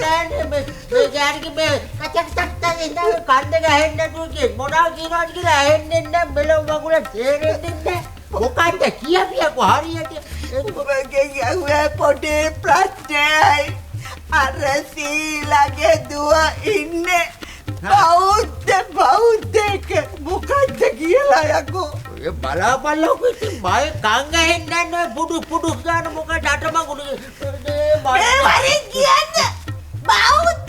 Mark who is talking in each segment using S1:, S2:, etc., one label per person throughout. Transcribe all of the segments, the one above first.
S1: නෑ මේ ගෑණිගේ මේ කචක් තක්ත ඉන්න කන්ද ගහෙන්න නෑ මොනවා කියනවද කියලා ඇහෙන්නේ නෑ මෙලොව මගුල තේරෙන්නේ නෑ මොකක්ද කියපියකෝ හරියට
S2: ඔබගේ පොඩි ප්‍රශ්නයයි අර සීලාගේ දුව ඉන්නේ බෞද්ධ මොකක්ද කියලා යකෝ
S1: ඒ බලාපල්ලෝ කිසි මයි කංග හෙන්න නෑ පුඩු ගන්න මොකද අටමගුල
S2: මේ වරින් කියන්නේ බෞද්ධ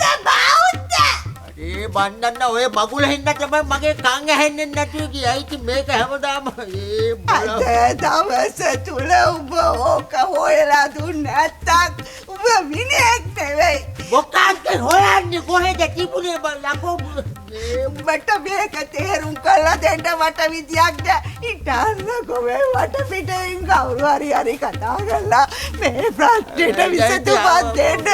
S1: ඒ බණ්ඩන්න ඔය මගුල හෙන්න තමයි මගේ කංග හෙන්නේ නැතුව කියයි ඉතින් මේක හැමදාම ඒ
S2: අද දවස තුල උඹ ඕක හොයලා දුන්නේ නැත්තම් උඹ මිනිහෙක් නෙවෙයි
S1: මොකක්ද හොයන්නේ කොහෙද තිබුණේ ලකෝ
S2: උඹට මේක තේරුම් කරලා දෙන්න මට විදියක් නෑ ඉතින්කෝ මේ වට පිටින් කවුරු හරි කතා කරලා මේ ප්‍රශ්නෙට විසඳුමක් දෙන්න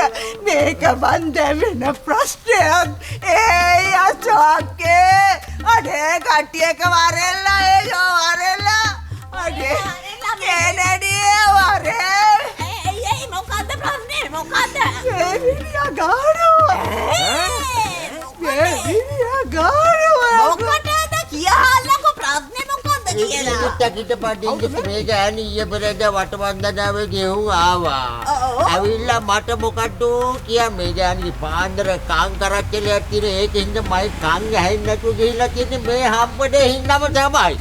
S2: මේක මන් දෙවෙන ප්‍රශ්නයක් ඒ අසෝකේ අනේ කට්ටියක වරෙල්ලා අනේ කේනඩි වරේ
S3: ඒ මොකද්ද ප්‍රශ්නේ මොකද්ද
S2: ඒ විදියා ගානවා
S3: මොකටද කියහල්ලකෝ ප්‍රශ්නේ මොකද්ද කියලා
S1: ටිකට පඩින්ද මේ ගෑණි ඊයේ පෙරේද වටවන්දනාවේ ගෙහුම් ආවා. ඇවිල්ලා මට මොකටද කියා මේ ගෑණි පාන්දර කං කරච්චලයක් තියෙන ඒකින්ද මයි කං ඇහෙන්නේ නැතුව ගිහිල්ලා තියෙන්නේ මේ හම්බඩේ හින්නම තමයි.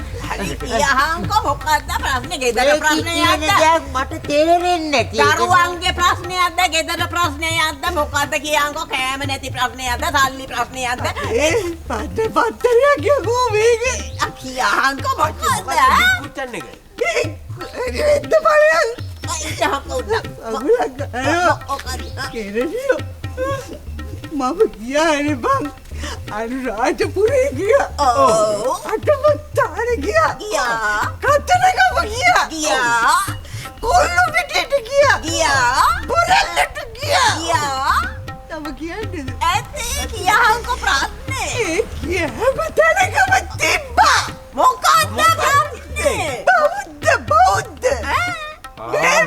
S3: කියහන්කෝ මොකද්ද ප්‍රශ්නේ ගෙදර ප්‍රශ්නයක්ද
S1: මට තේරෙන්නේ නැති.
S3: දරුවන්ගේ ප්‍රශ්නයක්ද ගෙදර ප්‍රශ්නයක්ද මොකද්ද කියහන්කෝ කෑම නැති ප්‍රශ්නයක්ද සල්ලි ප්‍රශ්නයක්ද
S2: පත්තරයක් යකෝ මේකේ
S3: කියහන්කෝ මොකද්ද
S4: කුච්චන් එක
S2: එද්ද බලයන්
S3: ඉතහක උඩ
S2: කෙරෙලියෝ මම ගියානේ බං අනුරාධපුරේ ගියා අටමත්තාන ගියා කතරගම ගියා කොල්ලු පිටිට ගියා බොරල්ලට ගියා තම කියන්නේ
S3: ඇත්තේ කියහන්කෝ ප්‍රශ්නේ
S2: ඒ කියව තැනකම තිබ්බා
S3: මොකද්ද ප්‍රශ්නේ
S2: බෞද්ධ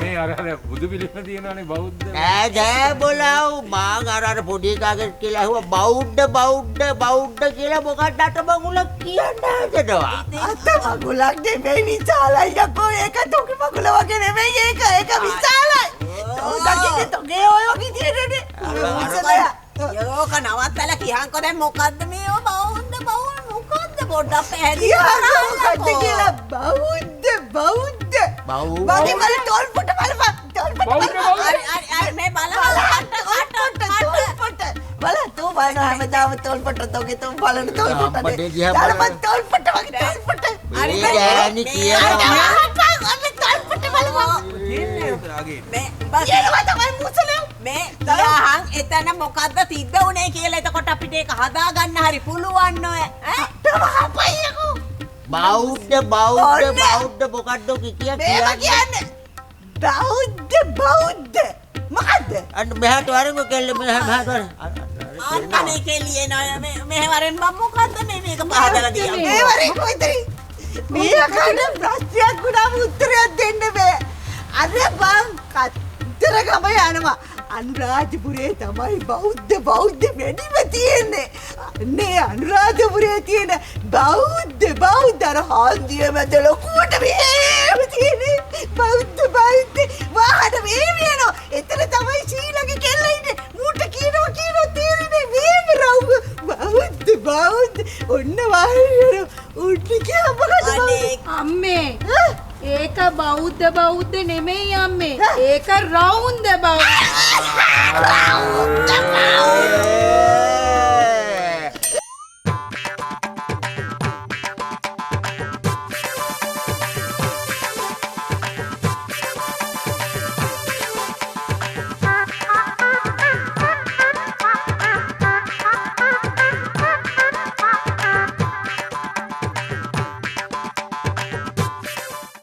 S4: මේ අර බුදු පිළිම තියෙනවානේ බෞද්ධ
S1: නෑ බොලව් මාං අර පොඩි කාගෙත් කියලා ඇහුවා බෞද්ධ කියලා මොකක්ද අටමගුල කියන්නේ හදනවා
S2: අටමගුලක් නෙමෙයි විශාලයි යකෝ ඒක තොගේ මගුල වගේ නෙමෙයි ඒක විශාලයි තෝදකිනේ තොගේ ඔය වගේ තියෙන්නේ
S3: යෝක නවත්තලා කියහන්කෝ දැන් මොකද්ද මේ බෞද්ධ මොකද්ද පොඩ්ඩක් පැහැදිලි
S2: මොකද්ද කියලා බෞද්ධ මගේ මල තෝල් පොට
S3: මේ බලන්න
S2: බල තෝ බලන හැමදාම තෝල් පොට තෝගේ තෝ බලන තෝල් පොට
S1: අපේ දිහා බලන්න
S2: තෝල් පොට වගේ තෝල් පොට
S1: මේ ගෑණි කියනවා
S2: තෝල් පොට බලමු
S3: මේ
S2: කියනවා තමයි මුසලෙව්
S3: මේ කියහන් එතන මොකද්ද සිද්ධ උනේ කියලා එතකොට අපිට ඒක හදා ගන්න හරි පුළුවන් නෝ ඈ
S2: තමහපයියකෝ
S1: බෞද්ධ මොකද්ද
S2: කියන්නේ බෞද්ධ මොකද්ද
S1: අන්න මෙහාට වරෙන් කෙල්ල මෙහාට වරෙන්
S3: අන්නනේ කෙලියේ නෝ මේ වරෙන් මම මොකද්ද මේක පහදලා දියා
S2: මේ වරේ කොයිතරි මේ කඩ ප්‍රශ්නයක් ගුණාම උත්තරයක් දෙන්න බෑ අර බං කතරගම යනවා අනුරාධපුරේ තමයි බෞද්ධ වැඩිම තියෙන්නේ අනේ අනුරාධපුරේ තියෙන බෞද්ධ අර හන්දිය මැද ලොකුවට මෙහෙම තියෙන්නේ බෞද්ධ වාහන මේ වෙනෝ එතන තමයි ශ්‍රීලංකේ කෙල්ල ඉන්නේ මූට කියනවා තේරෙන්නේ මේ රවුම බෞද්ධ ඔන්න වාහන උඩ ගියා මොකද
S5: අම්මේ ඒක බෞද්ධ නෙමෙයි අම්මේ ඒක රවුන්ද බෞද්ධ